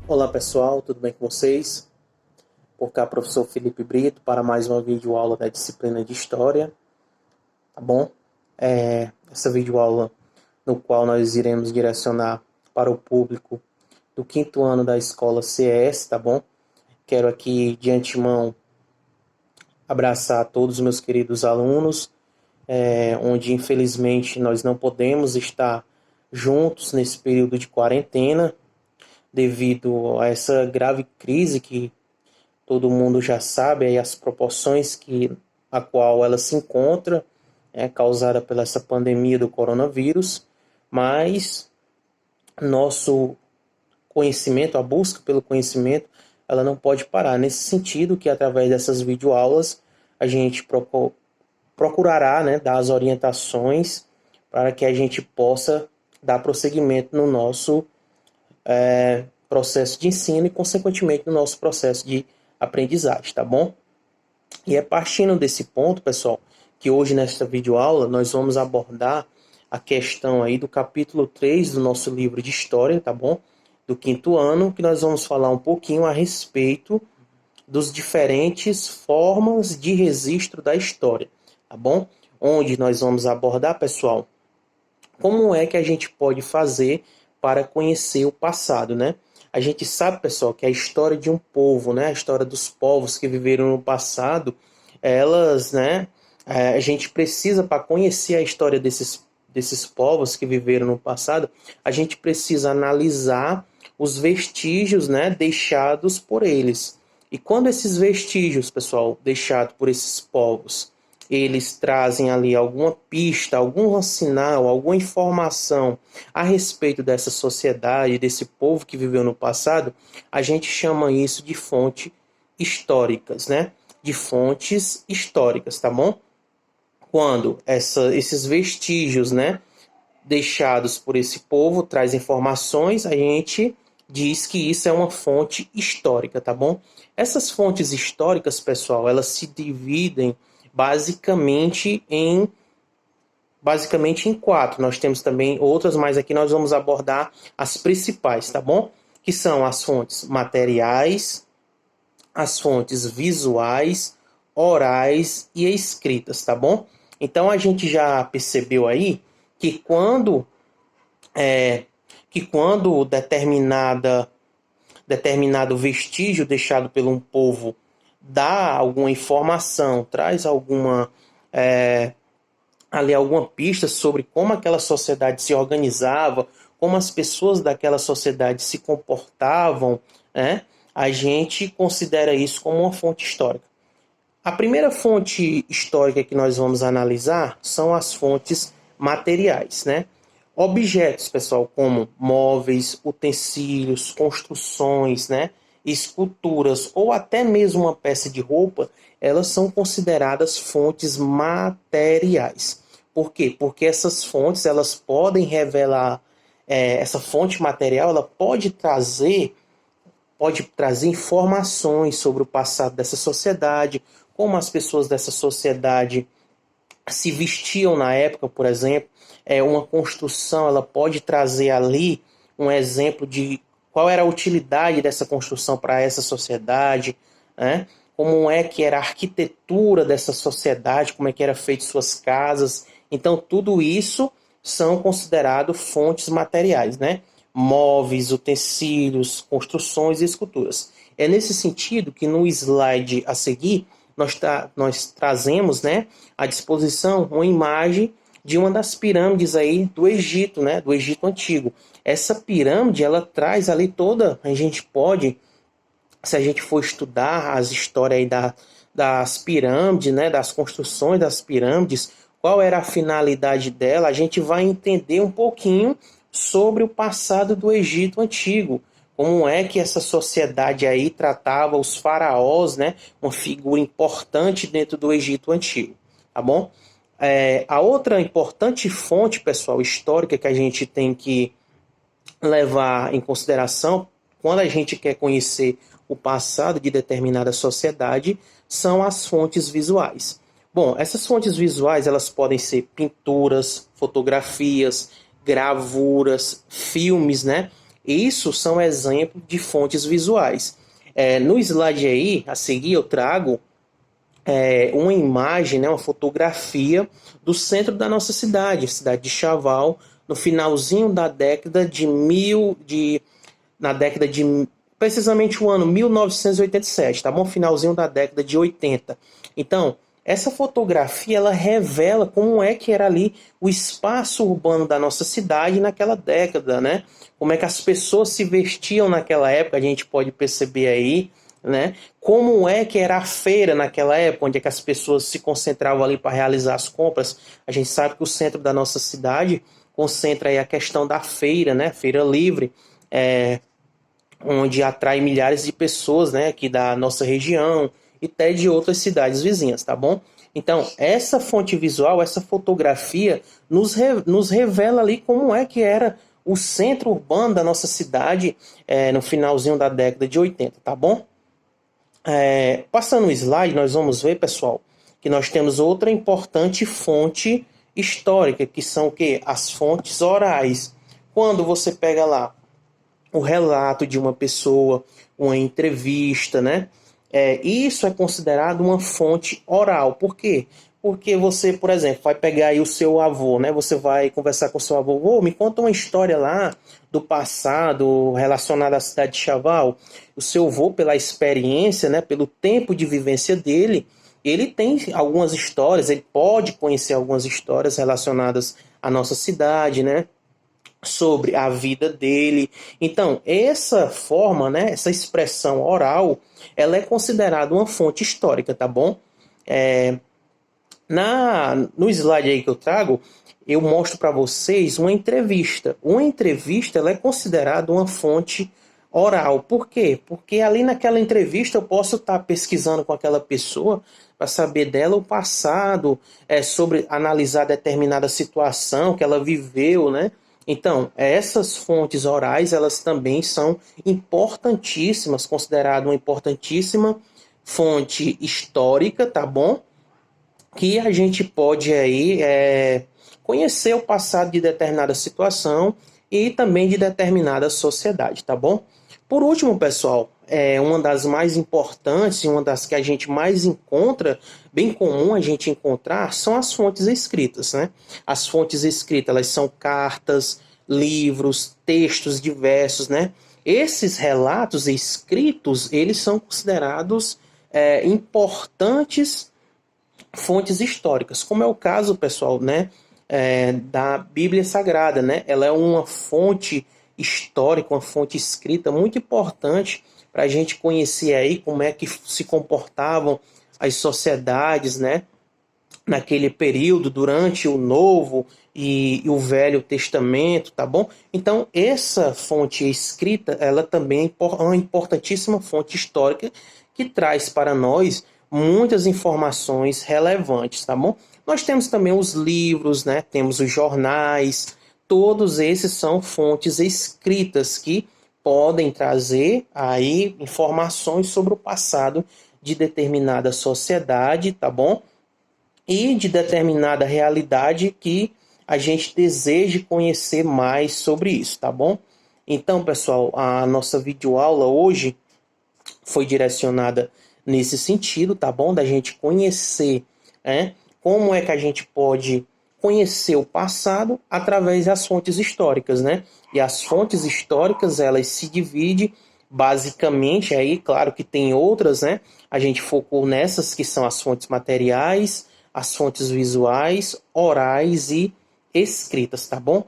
Olá pessoal, tudo bem com vocês? Por cá, professor Felipe Brito, para mais uma videoaula da disciplina de História, tá bom? Essa videoaula no qual nós iremos direcionar para o público do quinto ano da escola CS, tá bom? Quero aqui de antemão abraçar todos os meus queridos alunos, onde infelizmente nós não podemos estar juntos nesse período de quarentena, devido a essa grave crise que todo mundo já sabe aí as proporções a qual ela se encontra, causada pela essa pandemia do coronavírus, mas nosso conhecimento, a busca pelo conhecimento, ela não pode parar. Nesse sentido que através dessas videoaulas a gente procurará, né, dar as orientações para que a gente possa dar prosseguimento no nosso processo de ensino e, consequentemente, no nosso processo de aprendizagem, tá bom? E é partindo desse ponto, pessoal, que hoje nesta videoaula nós vamos abordar a questão aí do capítulo 3 do nosso livro de História, tá bom? Do quinto ano, que nós vamos falar um pouquinho a respeito dos diferentes formas de registro da história, tá bom? Onde nós vamos abordar, pessoal, como é que a gente pode fazer para conhecer o passado, né? A gente sabe, pessoal, que a história de um povo, né, a história dos povos que viveram no passado, elas, né, a gente precisa, para conhecer a história desses povos que viveram no passado, a gente precisa analisar os vestígios, né, deixados por eles. E quando esses vestígios, pessoal, deixados por esses povos, eles trazem ali alguma pista, algum sinal, alguma informação a respeito dessa sociedade, desse povo que viveu no passado, a gente chama isso de fontes históricas, né? De fontes históricas, tá bom? Quando esses vestígios, né, deixados por esse povo traz informações, a gente diz que isso é uma fonte histórica, tá bom? Essas fontes históricas, pessoal, elas se dividem basicamente em quatro. Nós temos também outras, mas aqui nós vamos abordar as principais, tá bom? Que são as fontes materiais, as fontes visuais, orais e escritas, tá bom? Então a gente já percebeu aí que quando determinado vestígio deixado por um povo dá alguma informação, traz alguma pista sobre como aquela sociedade se organizava, como as pessoas daquela sociedade se comportavam, né? A gente considera isso como uma fonte histórica. A primeira fonte histórica que nós vamos analisar são as fontes materiais, né? Objetos, pessoal, como móveis, utensílios, construções, né? Esculturas ou até mesmo uma peça de roupa, elas são consideradas fontes materiais. Por quê? Porque essas fontes elas podem revelar, essa fonte material ela pode trazer informações sobre o passado dessa sociedade, como as pessoas dessa sociedade se vestiam na época, por exemplo. Uma construção ela pode trazer ali um exemplo de qual era a utilidade dessa construção para essa sociedade, né? Como é que era a arquitetura dessa sociedade, como é que era feito suas casas. Então, tudo isso são considerados fontes materiais, né? Móveis, utensílios, construções e esculturas. É nesse sentido que no slide a seguir nós trazemos, né, à disposição uma imagem de uma das pirâmides aí do Egito, né, do Egito Antigo. Essa pirâmide, ela traz ali toda, a gente pode, se a gente for estudar as histórias aí das pirâmides, né, das construções das pirâmides, qual era a finalidade dela, a gente vai entender um pouquinho sobre o passado do Egito Antigo. Como é que essa sociedade aí tratava os faraós, né? Uma figura importante dentro do Egito Antigo, tá bom? A outra importante fonte, pessoal, histórica que a gente tem que levar em consideração quando a gente quer conhecer o passado de determinada sociedade são as fontes visuais. Bom, essas fontes visuais, elas podem ser pinturas, fotografias, gravuras, filmes, né? Isso são exemplos de fontes visuais. No slide aí, a seguir, eu trago uma imagem, né, uma fotografia do centro da nossa cidade, cidade de Chaval, no finalzinho da década na década de, precisamente o ano 1987, tá bom? Finalzinho da década de 80. Então, essa fotografia, ela revela como é que era ali o espaço urbano da nossa cidade naquela década, né? Como é que as pessoas se vestiam naquela época, a gente pode perceber aí, né? Como é que era a feira naquela época, onde é que as pessoas se concentravam ali para realizar as compras. A gente sabe que o centro da nossa cidade concentra aí a questão da feira, né? Feira livre, onde atrai milhares de pessoas, né? Aqui da nossa região e até de outras cidades vizinhas, tá bom? Então, essa fonte visual, essa fotografia, nos revela ali como é que era o centro urbano da nossa cidade no finalzinho da década de 80, tá bom? Passando o slide, nós vamos ver, pessoal, que nós temos outra importante fonte histórica, que são o quê? As fontes orais. Quando você pega lá o relato de uma pessoa, uma entrevista, né? Isso é considerado uma fonte oral. Por quê? Porque você, por exemplo, vai pegar aí o seu avô, né? Você vai conversar com o seu avô, me conta uma história lá do passado relacionada à cidade de Chaval. O seu avô, pela experiência, né? Pelo tempo de vivência dele, ele tem algumas histórias, ele pode conhecer algumas histórias relacionadas à nossa cidade, né? Sobre a vida dele. Então, essa forma, né, essa expressão oral, ela é considerada uma fonte histórica, tá bom? No slide aí que eu trago, eu mostro para vocês uma entrevista. Uma entrevista, ela é considerada uma fonte oral. Por quê? Porque ali naquela entrevista eu posso estar pesquisando com aquela pessoa para saber dela o passado, sobre analisar determinada situação que ela viveu, né? Então, essas fontes orais, elas também são importantíssimas, consideradas uma importantíssima fonte histórica, tá bom? Que a gente pode aí conhecer o passado de determinada situação e também de determinada sociedade, tá bom? Por último, pessoal, uma das mais importantes, uma das que a gente mais encontra, bem comum a gente encontrar, são as fontes escritas, né? As fontes escritas, elas são cartas, livros, textos diversos, né? Esses relatos escritos, eles são considerados importantes fontes históricas, como é o caso, pessoal, né, da Bíblia Sagrada, né? Ela é uma fonte histórica, uma fonte escrita muito importante para a gente conhecer aí como é que se comportavam as sociedades, né, naquele período, durante o Novo e o Velho Testamento, tá bom? Então, essa fonte escrita, ela também é uma importantíssima fonte histórica que traz para nós muitas informações relevantes, tá bom? Nós temos também os livros, né? Temos os jornais, todos esses são fontes escritas que podem trazer aí informações sobre o passado de determinada sociedade, tá bom? E de determinada realidade que a gente deseje conhecer mais sobre isso, tá bom? Então, pessoal, a nossa videoaula hoje foi direcionada nesse sentido, tá bom? Da gente conhecer, né? Como é que a gente pode conhecer o passado através das fontes históricas, né? E as fontes históricas, elas se dividem basicamente, aí, claro que tem outras, né? A gente focou nessas que são as fontes materiais, as fontes visuais, orais e escritas, tá bom?